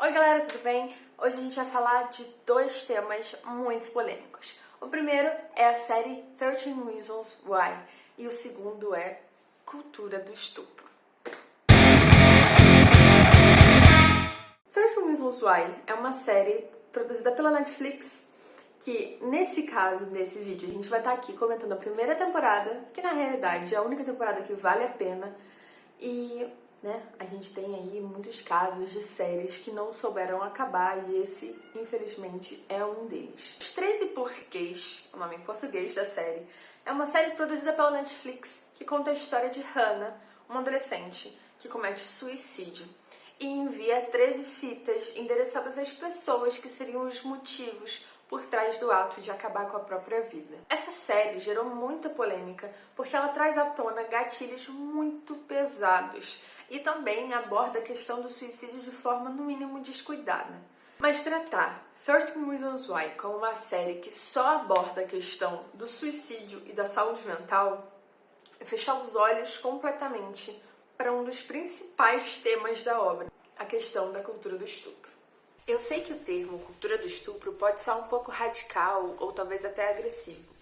Oi galera, tudo bem? Hoje a gente vai falar de dois temas muito polêmicos. O primeiro é a série 13 Reasons Why e o segundo é cultura do estupro. 13 Reasons Why é uma série produzida pela Netflix que, nesse caso, nesse vídeo, a gente vai estar aqui comentando a primeira temporada, que na realidade é a única temporada que vale a pena e... a gente tem aí muitos casos de séries que não souberam acabar e esse, infelizmente, é um deles. Os 13 Porquês, o nome em português da série, é uma série produzida pela Netflix que conta a história de Hannah, uma adolescente que comete suicídio e envia 13 fitas endereçadas às pessoas que seriam os motivos por trás do ato de acabar com a própria vida. Essa série gerou muita polêmica porque ela traz à tona gatilhos muito pesados e também aborda a questão do suicídio de forma no mínimo descuidada. Mas tratar 13 Reasons Why como uma série que só aborda a questão do suicídio e da saúde mental é fechar os olhos completamente para um dos principais temas da obra, a questão da cultura do estupro. Eu sei que o termo cultura do estupro pode soar um pouco radical ou talvez até agressivo.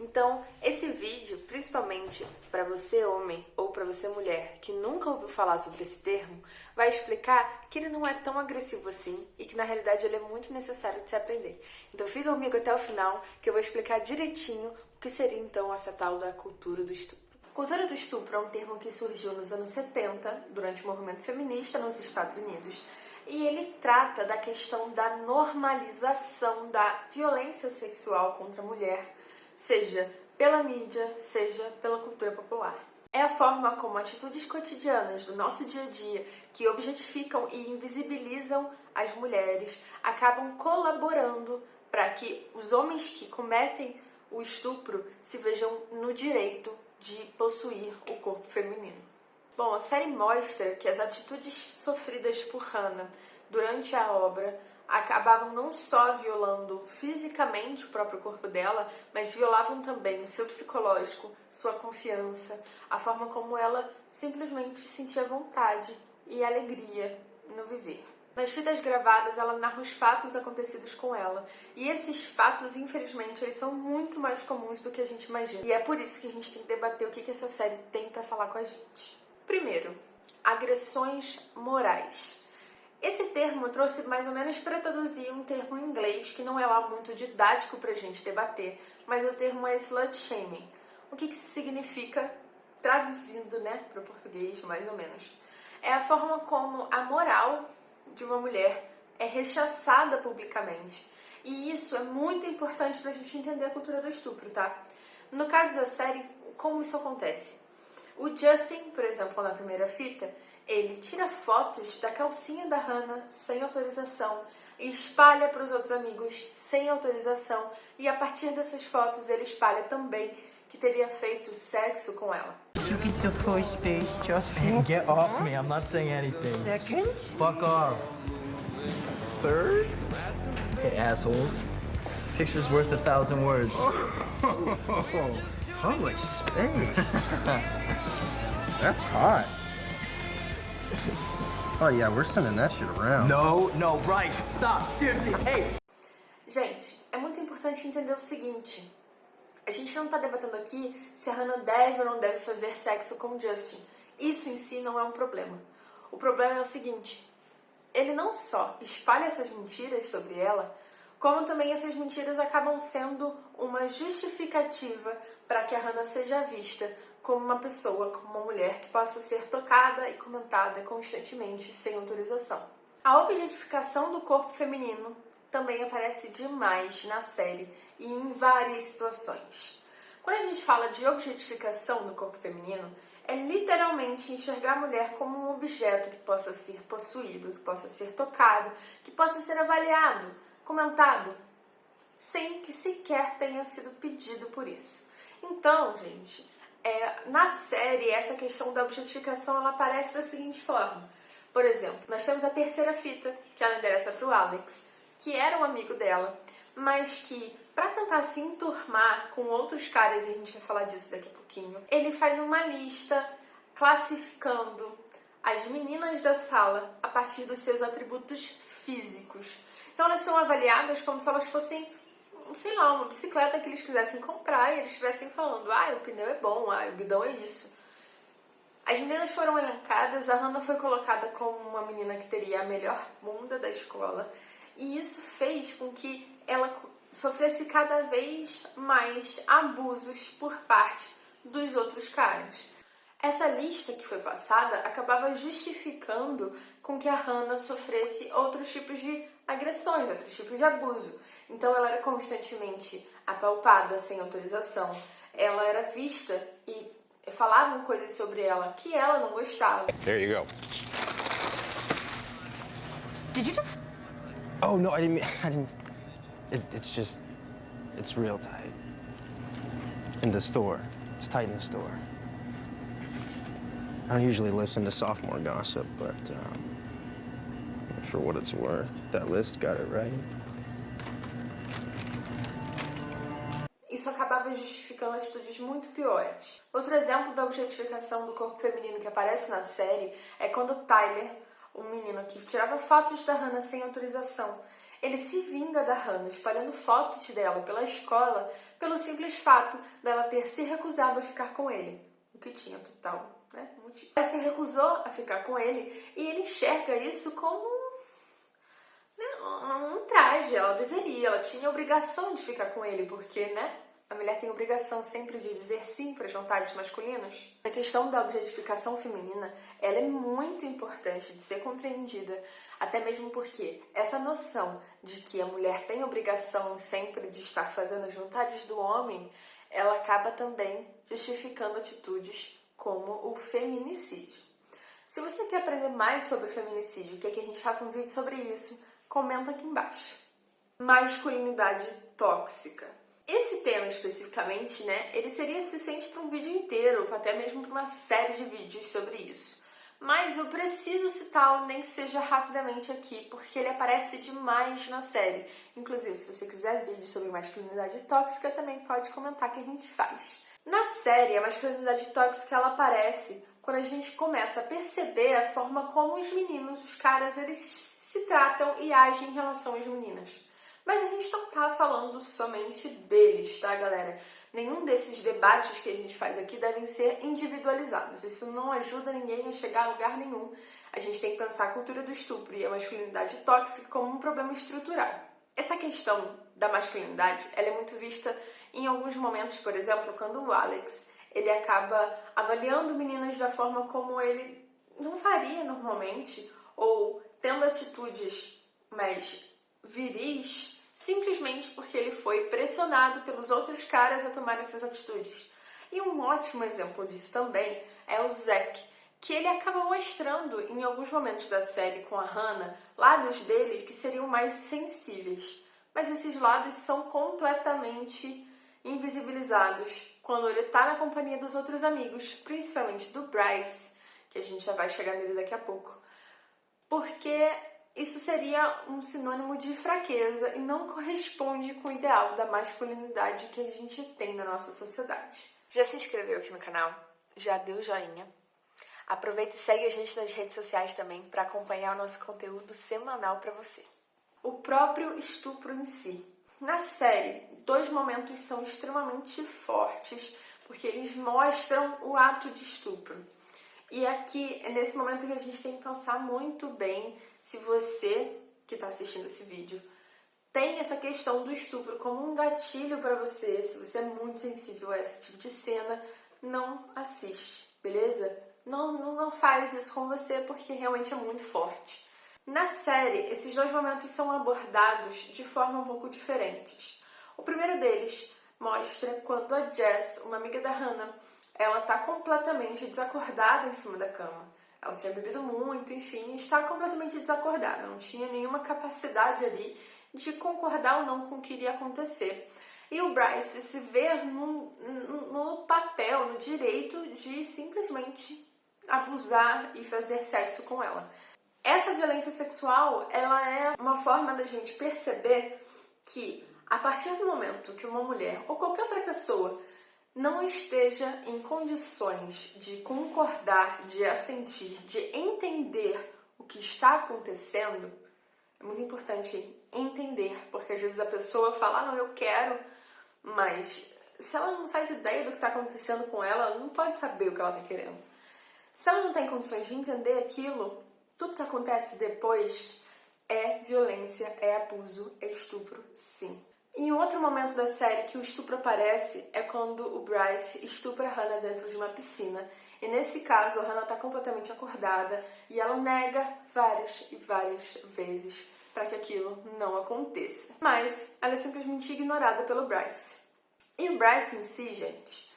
Então, esse vídeo, principalmente para você homem ou para você mulher que nunca ouviu falar sobre esse termo, vai explicar que ele não é tão agressivo assim e que na realidade ele é muito necessário de se aprender. Então fica comigo até o final que eu vou explicar direitinho o que seria então essa tal da cultura do estupro. Cultura do estupro é um termo que surgiu nos anos 70, durante o movimento feminista nos Estados Unidos, e ele trata da questão da normalização da violência sexual contra a mulher, seja pela mídia, seja pela cultura popular. É a forma como atitudes cotidianas do nosso dia a dia que objetificam e invisibilizam as mulheres acabam colaborando para que os homens que cometem o estupro se vejam no direito de possuir o corpo feminino. Bom, a série mostra que as atitudes sofridas por Hannah durante a obra acabavam não só violando fisicamente o próprio corpo dela, mas violavam também o seu psicológico, sua confiança, a forma como ela simplesmente sentia vontade e alegria no viver. Nas fitas gravadas, ela narra os fatos acontecidos com ela. E esses fatos, infelizmente, eles são muito mais comuns do que a gente imagina. E é por isso que a gente tem que debater o que essa série tem para falar com a gente. Primeiro, agressões morais. Esse termo eu trouxe mais ou menos para traduzir um termo em inglês que não é lá muito didático para a gente debater, mas o termo é slut shaming. O que isso significa, traduzindo para o português, mais ou menos? É a forma como a moral de uma mulher é rechaçada publicamente. E isso é muito importante para a gente entender a cultura do estupro, tá? No caso da série, como isso acontece? O Justin, por exemplo, na primeira fita, ele tira fotos da calcinha da Hannah sem autorização e espalha para os outros amigos sem autorização. E a partir dessas fotos ele espalha também que teria feito sexo com ela. You get your first space, Justin. Get off me, I'm not saying anything. Second? Fuck off. Third? Hey, assholes. Picture's worth 1,000 words. Holy space. That's hot. Oh yeah, we're sending that shit around. No, right. Stop. Seriously, hey. Gente, é muito importante entender o seguinte. A gente não está debatendo aqui se a Hannah deve ou não deve fazer sexo com o Justin. Isso em si não é um problema. O problema é o seguinte. Ele não só espalha essas mentiras sobre ela, como também essas mentiras acabam sendo uma justificativa para que a Hannah seja vista como uma pessoa, como uma mulher que possa ser tocada e comentada constantemente sem autorização. A objetificação do corpo feminino também aparece demais na série e em várias situações. Quando a gente fala de objetificação do corpo feminino, é literalmente enxergar a mulher como um objeto que possa ser possuído, que possa ser tocado, que possa ser avaliado, comentado, sem que sequer tenha sido pedido por isso. Então, gente, na série, essa questão da objetificação ela aparece da seguinte forma. Por exemplo, nós temos a terceira fita, que ela endereça para o Alex, que era um amigo dela, mas que, para tentar se enturmar com outros caras, e a gente vai falar disso daqui a pouquinho, ele faz uma lista classificando as meninas da sala a partir dos seus atributos físicos. físicos. Então elas são avaliadas como se elas fossem, sei lá, uma bicicleta que eles quisessem comprar e eles estivessem falando, o pneu é bom, o guidão é isso. As meninas foram elencadas, a Hannah foi colocada como uma menina que teria a melhor bunda da escola, e isso fez com que ela sofresse cada vez mais abusos por parte dos outros caras. Essa lista que foi passada acabava justificando com que a Hannah sofresse outros tipos de agressões, outros tipos de abuso. Então ela era constantemente apalpada sem autorização, ela era vista e falavam coisas sobre ela que ela não gostava. There you go. Did you just... Oh, no, I didn't. It's real tight. In the store. It's tight in the store. I don't usually listen to sophomore gossip, but for what it's worth, that list got it right. Isso acabava justificando atitudes muito piores. Outro exemplo da objetificação do corpo feminino que aparece na série é quando Tyler, um menino que tirava fotos da Hannah sem autorização, ele se vinga da Hannah espalhando fotos dela pela escola pelo simples fato dela ter se recusado a ficar com ele, o que tinha total motivo. Ela se recusou a ficar com ele e ele enxerga isso como um traje. Ela tinha a obrigação de ficar com ele, porque, a mulher tem a obrigação sempre de dizer sim para as vontades masculinas. A questão da objetificação feminina, ela é muito importante de ser compreendida, até mesmo porque essa noção de que a mulher tem a obrigação sempre de estar fazendo as vontades do homem, ela acaba também justificando atitudes como o feminicídio. Se você quer aprender mais sobre feminicídio e quer que a gente faça um vídeo sobre isso, comenta aqui embaixo. Masculinidade tóxica. Esse tema especificamente, ele seria suficiente para um vídeo inteiro, ou até mesmo para uma série de vídeos sobre isso. Mas eu preciso citá-lo, nem que seja rapidamente aqui, porque ele aparece demais na série. Inclusive, se você quiser vídeo sobre masculinidade tóxica, também pode comentar que a gente faz. Na série, a masculinidade tóxica, ela aparece quando a gente começa a perceber a forma como os meninos, os caras, eles se tratam e agem em relação às meninas. Mas a gente não tá falando somente deles, tá, galera? Nenhum desses debates que a gente faz aqui devem ser individualizados. Isso não ajuda ninguém a chegar a lugar nenhum. A gente tem que pensar a cultura do estupro e a masculinidade tóxica como um problema estrutural. Essa questão da masculinidade, ela é muito vista em alguns momentos, por exemplo, quando o Alex, ele acaba avaliando meninas da forma como ele não faria normalmente, ou tendo atitudes mais viris, simplesmente porque ele foi pressionado pelos outros caras a tomar essas atitudes. E um ótimo exemplo disso também é o Zack, que ele acaba mostrando em alguns momentos da série com a Hannah lados dele que seriam mais sensíveis. Mas esses lados são completamente invisibilizados quando ele tá na companhia dos outros amigos, principalmente do Bryce, que a gente já vai chegar nele daqui a pouco. Porque isso seria um sinônimo de fraqueza e não corresponde com o ideal da masculinidade que a gente tem na nossa sociedade. Já se inscreveu aqui no canal? Já deu joinha? Aproveita e segue a gente nas redes sociais também para acompanhar o nosso conteúdo semanal para você. O próprio estupro em si. Na série, 2 momentos são extremamente fortes porque eles mostram o ato de estupro. E aqui é nesse momento que a gente tem que pensar muito bem se você, que está assistindo esse vídeo, tem essa questão do estupro como um gatilho para você. Se você é muito sensível a esse tipo de cena, não assiste, beleza? Não faz isso com você porque realmente é muito forte. Na série, esses 2 momentos são abordados de forma um pouco diferentes. O primeiro deles mostra quando a Jess, uma amiga da Hannah, ela está completamente desacordada em cima da cama. Ela tinha bebido muito, enfim, está completamente desacordada. Não tinha nenhuma capacidade ali de concordar ou não com o que iria acontecer. E o Bryce se vê no papel, no direito de simplesmente abusar e fazer sexo com ela. Essa violência sexual, ela é uma forma da gente perceber que a partir do momento que uma mulher ou qualquer outra pessoa não esteja em condições de concordar, de assentir, de entender o que está acontecendo, É muito importante entender, porque às vezes a pessoa fala, não, eu quero, mas se ela não faz ideia do que está acontecendo com ela, ela não pode saber o que ela está querendo. Se ela não tem condições de entender aquilo, tudo que acontece depois é violência, é abuso, é estupro, sim. Em outro momento da série que o estupro aparece é quando o Bryce estupra a Hannah dentro de uma piscina. E nesse caso, a Hannah está completamente acordada e ela nega várias e várias vezes para que aquilo não aconteça. Mas ela é simplesmente ignorada pelo Bryce. E o Bryce em si, gente,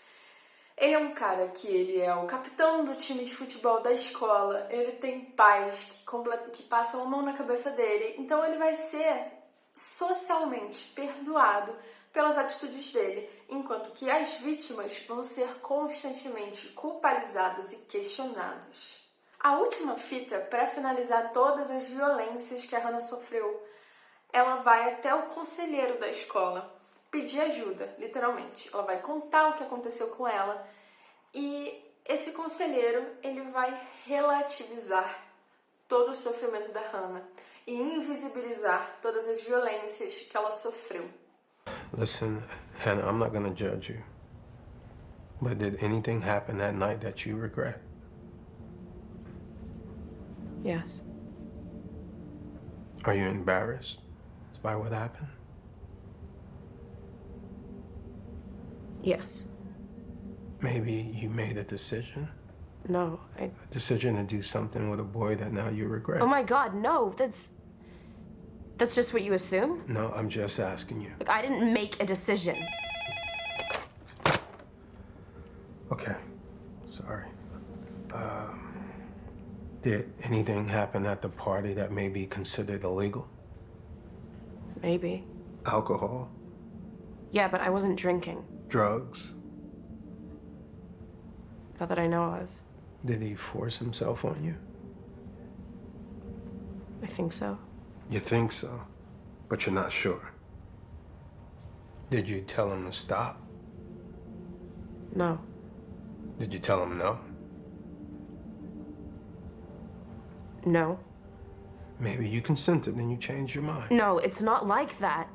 ele é um cara que ele é o capitão do time de futebol da escola, ele tem pais que passam a mão na cabeça dele, então ele vai ser socialmente perdoado pelas atitudes dele, enquanto que as vítimas vão ser constantemente culpabilizadas e questionadas. A última fita, para finalizar todas as violências que a Hannah sofreu, ela vai até o conselheiro da escola pedir ajuda, literalmente. Ela vai contar o que aconteceu com ela e esse conselheiro ele vai relativizar todo o sofrimento da Hannah e invisibilizar todas as violências que ela sofreu. Listen, Hannah, I'm not gonna judge you. But did anything happen that night that you regret? Yes. Are you embarrassed by what happened? Yes. Maybe you made a decision? No, A decision to do something with a boy that now you regret? Oh my God, no, that's just what you assume? No, I'm just asking you. Like, I didn't make a decision. Okay, sorry. Did anything happen at the party that may be considered illegal? Maybe. Alcohol? Yeah, but I wasn't drinking. Drugs? Not that I know of. Did he force himself on you? I think so. You think so, but you're not sure. Did you tell him to stop? No. Did you tell him no? No. Maybe you consented and you changed your mind. No, it's not like that.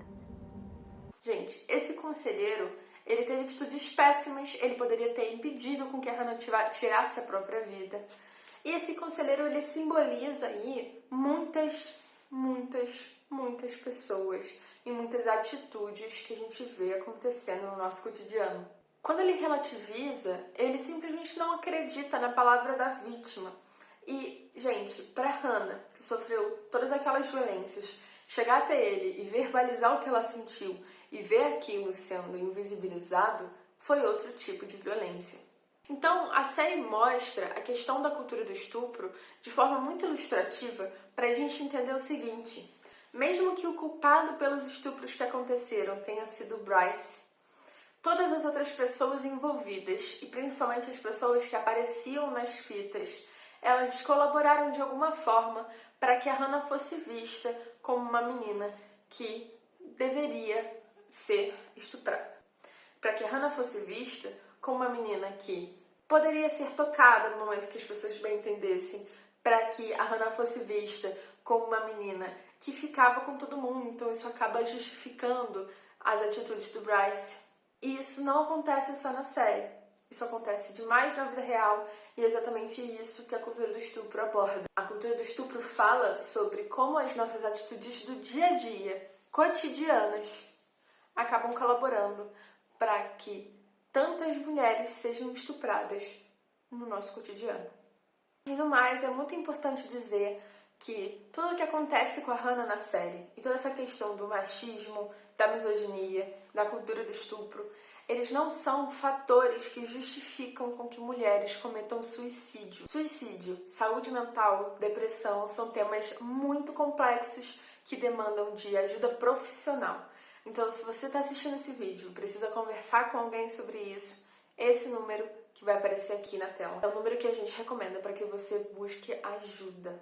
Gente, esse conselheiro, ele teve atitudes péssimas, ele poderia ter impedido com que a Hannah tirasse a própria vida. E esse conselheiro, ele simboliza aí muitas pessoas e muitas atitudes que a gente vê acontecendo no nosso cotidiano. Quando ele relativiza, ele simplesmente não acredita na palavra da vítima. E, gente, para Hannah, que sofreu todas aquelas violências, chegar até ele e verbalizar o que ela sentiu e ver aquilo sendo invisibilizado, foi outro tipo de violência. Então, a série mostra a questão da cultura do estupro de forma muito ilustrativa para a gente entender o seguinte: mesmo que o culpado pelos estupros que aconteceram tenha sido Bryce, todas as outras pessoas envolvidas, e principalmente as pessoas que apareciam nas fitas, elas colaboraram de alguma forma para que a Hannah fosse vista como uma menina que deveria ser estuprada. Para que a Hannah fosse vista como uma menina que poderia ser tocada no momento que as pessoas bem entendessem, para que a Hannah fosse vista como uma menina que ficava com todo mundo, então isso acaba justificando as atitudes do Bryce. E isso não acontece só na série, isso acontece demais na vida real e é exatamente isso que a cultura do estupro aborda. A cultura do estupro fala sobre como as nossas atitudes do dia a dia, cotidianas, acabam colaborando para que tantas mulheres sejam estupradas no nosso cotidiano. E no mais, é muito importante dizer que tudo o que acontece com a Hannah na série e toda essa questão do machismo, da misoginia, da cultura do estupro, eles não são fatores que justificam com que mulheres cometam suicídio. Suicídio, saúde mental, depressão são temas muito complexos que demandam de ajuda profissional. Então, se você está assistindo esse vídeo e precisa conversar com alguém sobre isso, esse número que vai aparecer aqui na tela é o número que a gente recomenda para que você busque ajuda.